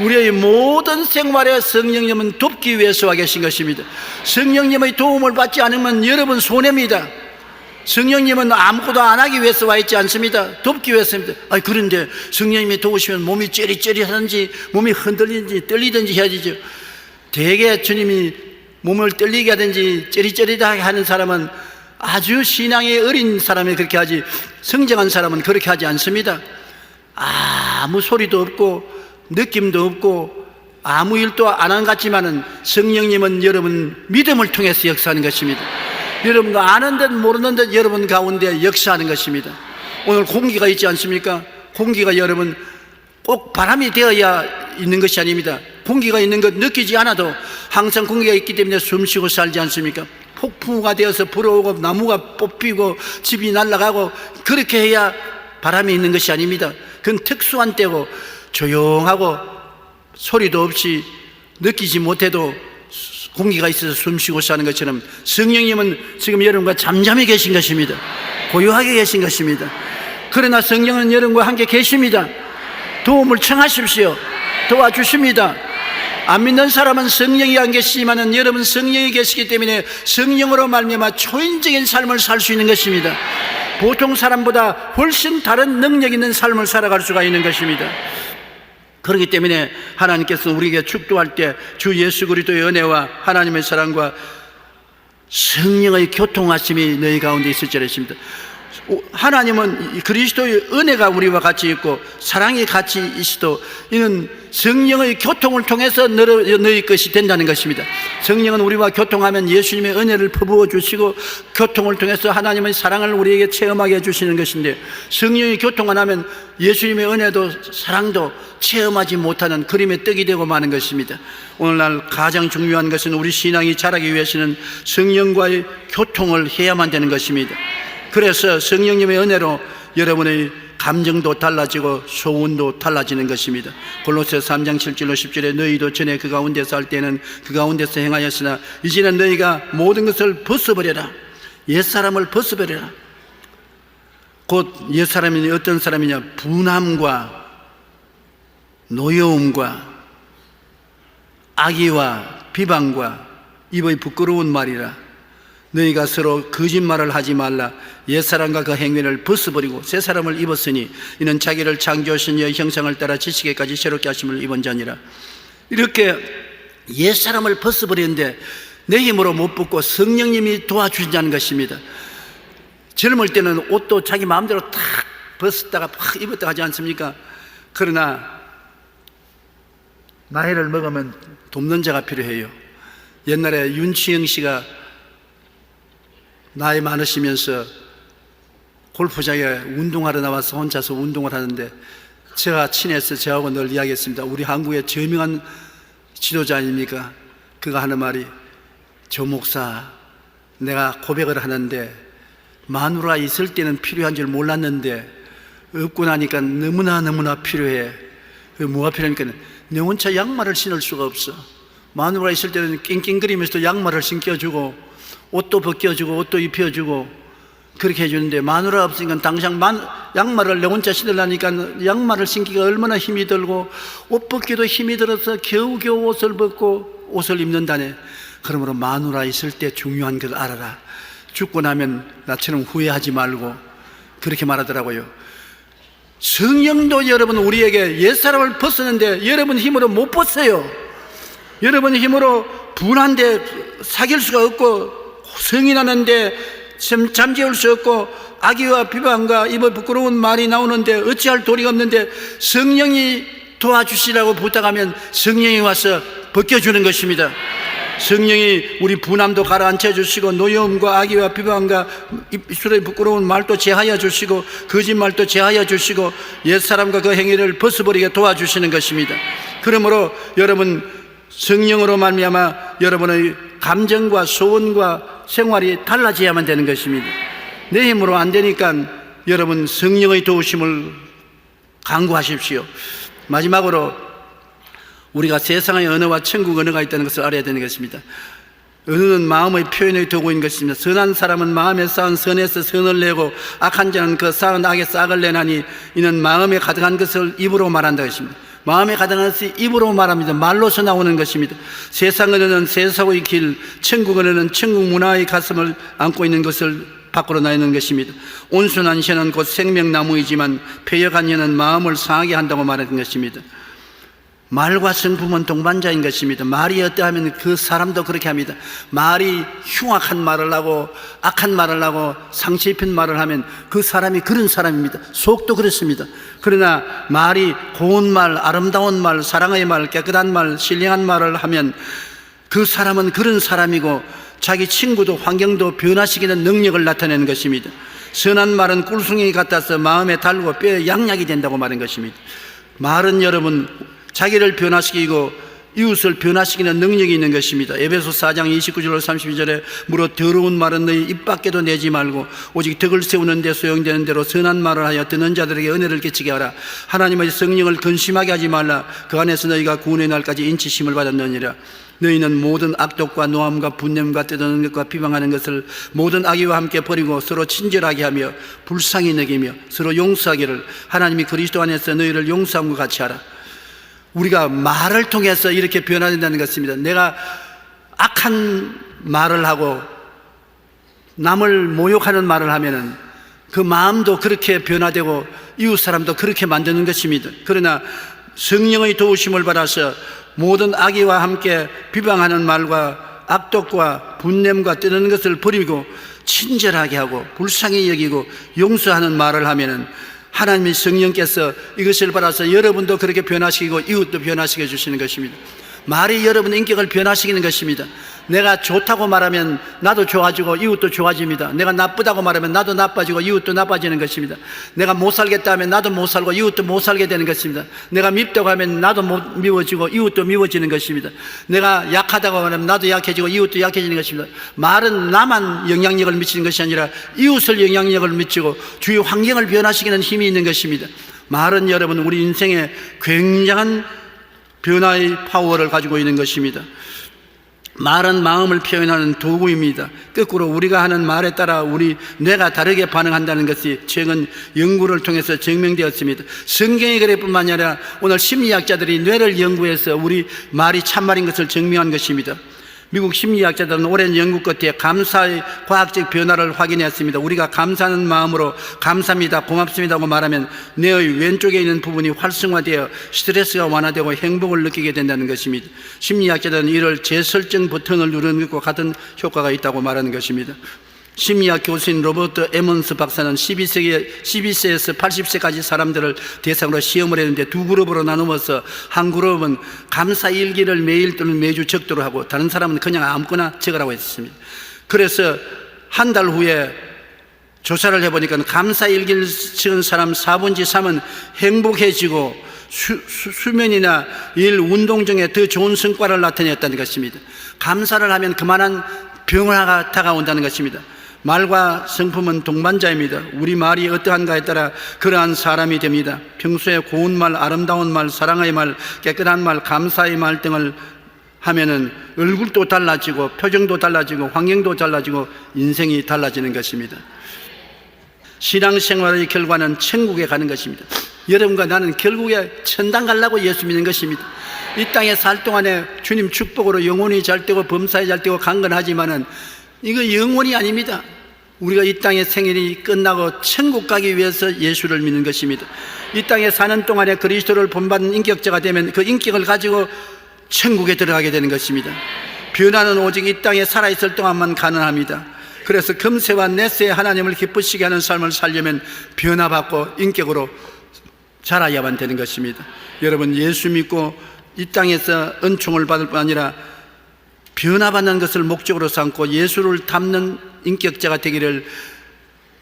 우리의 모든 생활에 성령님은 돕기 위해서 와 계신 것입니다. 성령님의 도움을 받지 않으면 여러분 손해입니다. 성령님은 아무것도 안 하기 위해서 와 있지 않습니다. 돕기 위해서입니다. 그런데 성령님이 도우시면 몸이 쩌릿쩌릿하든지 몸이 흔들리든지 떨리든지 해야 되죠. 대개 주님이 몸을 떨리게 하든지 쩌릿쩌릿하게 하는 사람은 아주 신앙이 어린 사람이 그렇게 하지, 성장한 사람은 그렇게 하지 않습니다. 아무 소리도 없고 느낌도 없고 아무 일도 안 한 것 같지만은 성령님은 여러분 믿음을 통해서 역사하는 것입니다. 여러분도 아는 듯 모르는 듯 여러분 가운데 역사하는 것입니다. 오늘 공기가 있지 않습니까? 공기가 여러분 꼭 바람이 되어야 있는 것이 아닙니다. 공기가 있는 것 느끼지 않아도 항상 공기가 있기 때문에 숨쉬고 살지 않습니까? 폭풍우가 되어서 불어오고 나무가 뽑히고 집이 날아가고 그렇게 해야 바람이 있는 것이 아닙니다. 그건 특수한 때고 조용하고 소리도 없이 느끼지 못해도 공기가 있어서 숨쉬고 사는 것처럼 성령님은 지금 여러분과 잠잠히 계신 것입니다. 고요하게 계신 것입니다. 그러나 성령은 여러분과 함께 계십니다. 도움을 청하십시오. 도와주십니다. 안 믿는 사람은 성령이 안 계시지만 여러분 성령이 계시기 때문에 성령으로 말미암아 초인적인 삶을 살 수 있는 것입니다. 보통 사람보다 훨씬 다른 능력 있는 삶을 살아갈 수가 있는 것입니다. 그렇기 때문에 하나님께서 우리에게 축도할 때 주 예수 그리스도의 은혜와 하나님의 사랑과 성령의 교통하심이 너희 가운데 있을지라 했습니다. 하나님은 그리스도의 은혜가 우리와 같이 있고 사랑이 같이 있어도 이는 성령의 교통을 통해서 너희 것이 된다는 것입니다. 성령은 우리와 교통하면 예수님의 은혜를 퍼부어 주시고 교통을 통해서 하나님의 사랑을 우리에게 체험하게 해주시는 것인데 성령이 교통 안 하면 예수님의 은혜도 사랑도 체험하지 못하는 그림의 떡이 되고 마는 것입니다. 오늘날 가장 중요한 것은 우리 신앙이 자라기 위해서는 성령과의 교통을 해야만 되는 것입니다. 그래서 성령님의 은혜로 여러분의 감정도 달라지고 소원도 달라지는 것입니다. 골로새 3장 7절로 10절에 너희도 전에 그 가운데서 할 때는 그 가운데서 행하였으나 이제는 너희가 모든 것을 벗어버려라. 옛사람을 벗어버려라. 곧 옛사람이 어떤 사람이냐? 분함과 노여움과 악의와 비방과 입의 부끄러운 말이라. 너희가 서로 거짓말을 하지 말라. 옛사람과 그 행위를 벗어버리고 새 사람을 입었으니 이는 자기를 창조하신 이의 형상을 따라 지식에까지 새롭게 하심을 입은 자니라. 이렇게 옛사람을 벗어버리는데 내 힘으로 못 벗고 성령님이 도와주신다는 것입니다. 젊을 때는 옷도 자기 마음대로 탁 벗었다가 팍 입었다가 하지 않습니까? 그러나 나이를 먹으면 돕는 자가 필요해요. 옛날에 윤치영 씨가 나이 많으시면서 골프장에 운동하러 나와서 혼자서 운동을 하는데 제가 친해서 저하고 늘 이야기했습니다. 우리 한국의 저명한 지도자 아닙니까? 그가 하는 말이, 조 목사, 내가 고백을 하는데 마누라 있을 때는 필요한 줄 몰랐는데 없고 나니까 너무나 필요해. 뭐가 필요하니까 내 혼자 양말을 신을 수가 없어. 마누라 있을 때는 낑낑거리면서도 양말을 신겨주고 옷도 벗겨주고 옷도 입혀주고 그렇게 해주는데 마누라 없으니까 당장 양말을 내 혼자 신으려니까 양말을 신기가 얼마나 힘이 들고 옷 벗기도 힘이 들어서 겨우겨우 옷을 벗고 옷을 입는다네. 그러므로 마누라 있을 때 중요한 걸 알아라. 죽고 나면 나처럼 후회하지 말고 그렇게 말하더라고요. 성령도 여러분 우리에게 옛사람을 벗었는데 여러분 힘으로 못 벗어요. 여러분 힘으로 분한데 사귈 수가 없고 성인하는데 잠재울 수 없고 악의와 비방과 입에 부끄러운 말이 나오는데 어찌할 도리가 없는데 성령이 도와주시라고 부탁하면 성령이 와서 벗겨주는 것입니다. 성령이 우리 분함도 가라앉혀 주시고 노여움과 악의와 비방과 입술에 부끄러운 말도 제하여 주시고 거짓말도 제하여 주시고 옛사람과 그 행위를 벗어버리게 도와주시는 것입니다. 그러므로 여러분 성령으로 말미암아 여러분의 감정과 소원과 생활이 달라져야만 되는 것입니다. 내 힘으로 안 되니까 여러분 성령의 도우심을 간구하십시오. 마지막으로 우리가 세상의 언어와 천국 언어가 있다는 것을 알아야 되는 것입니다. 언어는 마음의 표현의 도구인 것입니다. 선한 사람은 마음에 쌓은 선에서 선을 내고 악한 자는 그 쌓은 악에서 악을 내나니 이는 마음에 가득한 것을 입으로 말한다 것입니다. 마음에 가득한 것이 입으로 말합니다. 말로서 나오는 것입니다. 세상 언어는 세상의 길, 천국 언어는 천국 문화의 가슴을 안고 있는 것을 밖으로 나누는 것입니다. 온순한 혀는 곧 생명나무이지만 패역한 혀는 마음을 상하게 한다고 말하는 것입니다. 말과 성품은 동반자인 것입니다. 말이 어떠하면 그 사람도 그렇게 합니다. 말이 흉악한 말을 하고 악한 말을 하고 상처 입힌 말을 하면 그 사람이 그런 사람입니다. 속도 그렇습니다. 그러나 말이 고운 말, 아름다운 말, 사랑의 말, 깨끗한 말, 신령한 말을 하면 그 사람은 그런 사람이고 자기 친구도 환경도 변화시키는 능력을 나타내는 것입니다. 선한 말은 꿀송이 같아서 마음에 달고 뼈에 양약이 된다고 말한 것입니다. 말은 여러분 자기를 변화시키고 이웃을 변화시키는 능력이 있는 것입니다. 에베소 4장 29절로 32절에 무릇 더러운 말은 너희 입 밖에도 내지 말고 오직 덕을 세우는 데 소용되는 대로 선한 말을 하여 듣는 자들에게 은혜를 끼치게 하라. 하나님의 성령을 근심하게 하지 말라. 그 안에서 너희가 구원의 날까지 인치심을 받았느니라. 너희는 모든 악독과 노함과 분냄과 떠드는 것과 비방하는 것을 모든 악의와 함께 버리고 서로 친절하게 하며 불쌍히 여기며 서로 용서하기를 하나님이 그리스도 안에서 너희를 용서함과 같이 하라. 우리가 말을 통해서 이렇게 변화된다는 것입니다. 내가 악한 말을 하고 남을 모욕하는 말을 하면은 그 마음도 그렇게 변화되고 이웃 사람도 그렇게 만드는 것입니다. 그러나 성령의 도우심을 받아서 모든 악의와 함께 비방하는 말과 악독과 분냄과 떠드는 것을 버리고 친절하게 하고 불쌍히 여기고 용서하는 말을 하면은 하나님의 성령께서 이것을 받아서 여러분도 그렇게 변화시키고 이웃도 변화시켜 주시는 것입니다. 말이 여러분의 인격을 변화시키는 것입니다. 내가 좋다고 말하면 나도 좋아지고 이웃도 좋아집니다. 내가 나쁘다고 말하면 나도 나빠지고 이웃도 나빠지는 것입니다. 내가 못 살겠다 하면 나도 못 살고 이웃도 못 살게 되는 것입니다. 내가 밉다고 하면 나도 못 미워지고 이웃도 미워지는 것입니다. 내가 약하다고 하면 나도 약해지고 이웃도 약해지는 것입니다. 말은 나만 영향력을 미치는 것이 아니라 이웃을 영향력을 미치고 주위 환경을 변화시키는 힘이 있는 것입니다. 말은 여러분 우리 인생에 굉장한 변화의 파워를 가지고 있는 것입니다. 말은 마음을 표현하는 도구입니다. 거꾸로 우리가 하는 말에 따라 우리 뇌가 다르게 반응한다는 것이 최근 연구를 통해서 증명되었습니다. 성경의 그래뿐만 아니라 오늘 심리학자들이 뇌를 연구해서 우리 말이 참말인 것을 증명한 것입니다. 미국 심리학자들은 오랜 연구 끝에 감사의 과학적 변화를 확인했습니다. 우리가 감사하는 마음으로 감사합니다, 고맙습니다고 말하면 뇌의 왼쪽에 있는 부분이 활성화되어 스트레스가 완화되고 행복을 느끼게 된다는 것입니다. 심리학자들은 이를 재설정 버튼을 누르는 것과 같은 효과가 있다고 말하는 것입니다. 심리학 교수인 로버트 에먼스 박사는 12세에서 80세까지 사람들을 대상으로 시험을 했는데 두 그룹으로 나누어서 한 그룹은 감사 일기를 매일 또는 매주 적도록 하고 다른 사람은 그냥 아무거나 적으라고 했습니다. 그래서 한 달 후에 조사를 해보니까 감사 일기를 적은 사람 4분의 3은 행복해지고 수면이나 일, 운동 중에 더 좋은 성과를 나타냈다는 것입니다. 감사를 하면 그만한 병화가 다가온다는 것입니다. 말과 성품은 동반자입니다. 우리 말이 어떠한가에 따라 그러한 사람이 됩니다. 평소에 고운 말, 아름다운 말, 사랑의 말, 깨끗한 말, 감사의 말 등을 하면은 얼굴도 달라지고 표정도 달라지고 환경도 달라지고 인생이 달라지는 것입니다. 신앙생활의 결과는 천국에 가는 것입니다. 여러분과 나는 결국에 천당 가려고 예수 믿는 것입니다. 이 땅에 살 동안에 주님 축복으로 영혼이 잘 되고 범사에 잘 되고 강건하지만은 이거 영원이 아닙니다. 우리가 이 땅의 생일이 끝나고 천국 가기 위해서 예수를 믿는 것입니다. 이 땅에 사는 동안에 그리스도를 본받는 인격자가 되면 그 인격을 가지고 천국에 들어가게 되는 것입니다. 변화는 오직 이 땅에 살아있을 동안만 가능합니다. 그래서 금세와 넷세에 하나님을 기쁘시게 하는 삶을 살려면 변화받고 인격으로 자라야만 되는 것입니다. 여러분, 예수 믿고 이 땅에서 은총을 받을 뿐 아니라 변화받는 것을 목적으로 삼고 예수를 닮는 인격자가 되기를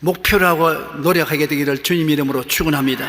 목표로 하고 노력하게 되기를 주님 이름으로 축원합니다.